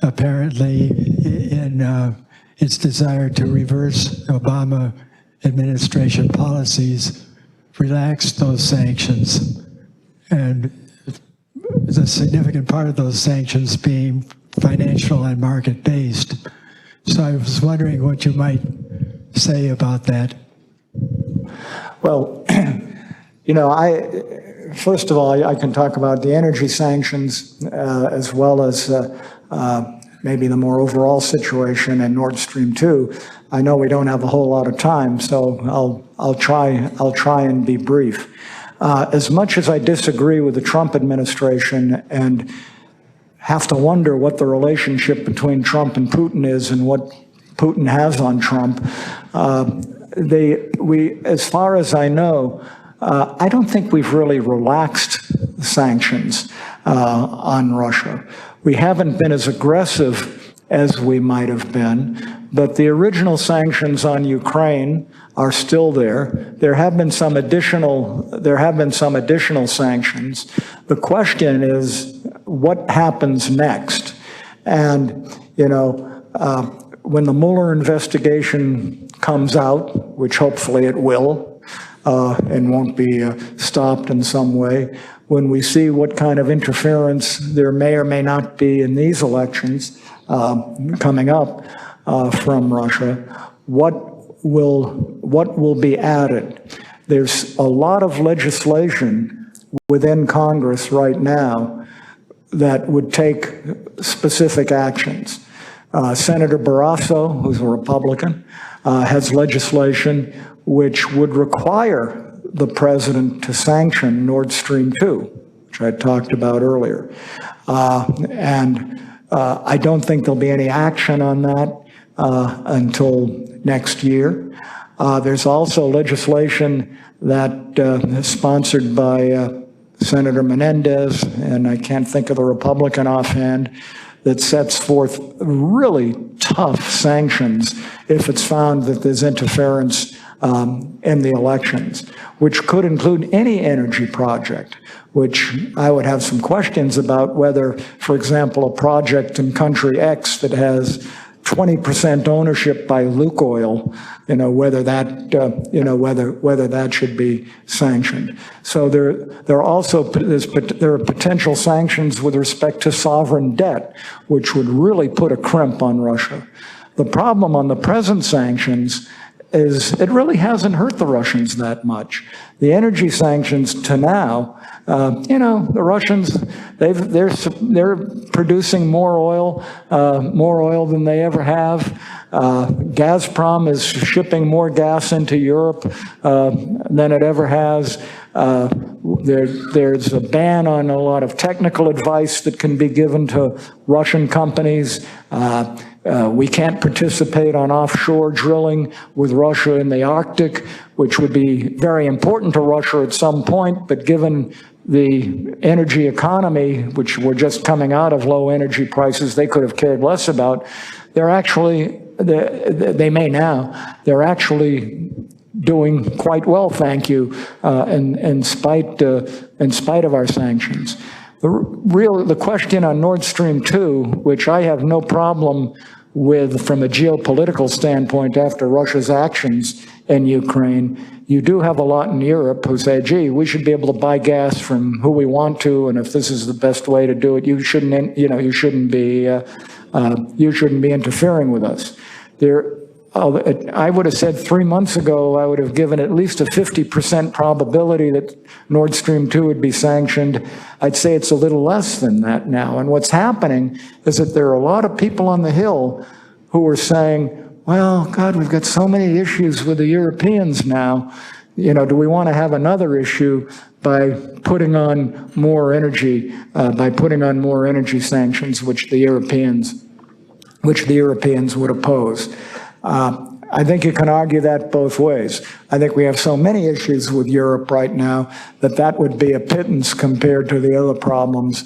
apparently in its desire to reverse Obama administration policies, relaxed those sanctions. And the significant part of those sanctions being financial and market-based. So I was wondering what you might say about that. Well, first of all, I can talk about the energy sanctions as well as maybe the more overall situation in Nord Stream 2. I know we don't have a whole lot of time, so I'll try and be brief. As much as I disagree with the Trump administration and have to wonder what the relationship between Trump and Putin is and what Putin has on Trump, as far as I know, I don't think we've really relaxed sanctions on Russia. We haven't been as aggressive as we might have been, but the original sanctions on Ukraine are still there. There have been some additional sanctions. The question is, what happens next? And when the Mueller investigation comes out, which hopefully it will, and won't be stopped in some way, when we see what kind of interference there may or may not be in these elections coming up from Russia, what will be added? There's a lot of legislation within Congress right now that would take specific actions. Senator Barrasso, who's a Republican, has legislation which would require the president to sanction Nord Stream 2, which I talked about earlier. And I don't think there'll be any action on that until next year. There's also legislation that is sponsored by Senator Menendez, and I can't think of the Republican offhand, that sets forth really tough sanctions if it's found that there's interference in the elections, which could include any energy project, which I would have some questions about whether, for example, a project in country X that has 20% ownership by Lukoil, whether that, whether that should be sanctioned. So there are potential sanctions with respect to sovereign debt, which would really put a crimp on Russia. The problem on the present sanctions is it really hasn't hurt the Russians that much. The energy sanctions to now, the Russians, they're producing more oil than they ever have. Gazprom is shipping more gas into Europe than it ever has. There's a ban on a lot of technical advice that can be given to Russian companies. We can't participate on offshore drilling with Russia in the Arctic, which would be very important to Russia at some point, but given the energy economy, which we're just coming out of low energy prices, they could have cared less about. They're actually, they may now, they're actually doing quite well, thank you, in spite of our sanctions. The question on Nord Stream 2, which I have no problem with from a geopolitical standpoint after Russia's actions in Ukraine, you do have a lot in Europe who say, gee, we should be able to buy gas from who we want to, and if this is the best way to do it, you shouldn't be interfering with us. I would have said 3 months ago, I would have given at least a 50% probability that Nord Stream 2 would be sanctioned. I'd say it's a little less than that now. And what's happening is that there are a lot of people on the Hill who are saying, well, God, we've got so many issues with the Europeans now. Do we want to have another issue by putting on more energy sanctions, which the Europeans would oppose? I think you can argue that both ways. I think we have so many issues with Europe right now that would be a pittance compared to the other problems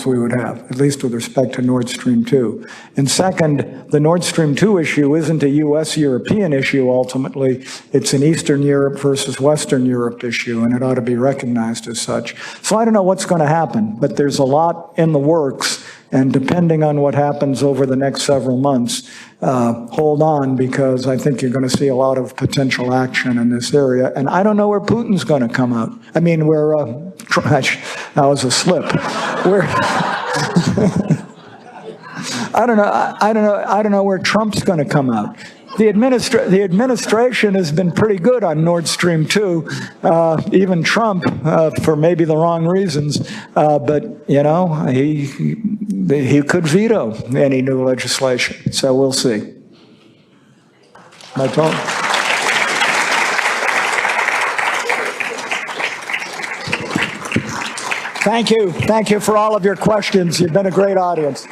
we would have, at least with respect to Nord Stream 2. And second, the Nord Stream 2 issue isn't a US-European issue ultimately. It's an Eastern Europe versus Western Europe issue, and it ought to be recognized as such. So I don't know what's going to happen, but there's a lot in the works. And depending on what happens over the next several months, hold on, because I think you're going to see a lot of potential action in this area. And I don't know where Putin's going to come out. I mean, that was a slip. I don't know where Trump's going to come out. The administration has been pretty good on Nord Stream 2, even Trump, for maybe the wrong reasons. But, he could veto any new legislation. So we'll see. My turn. Thank you. Thank you for all of your questions. You've been a great audience.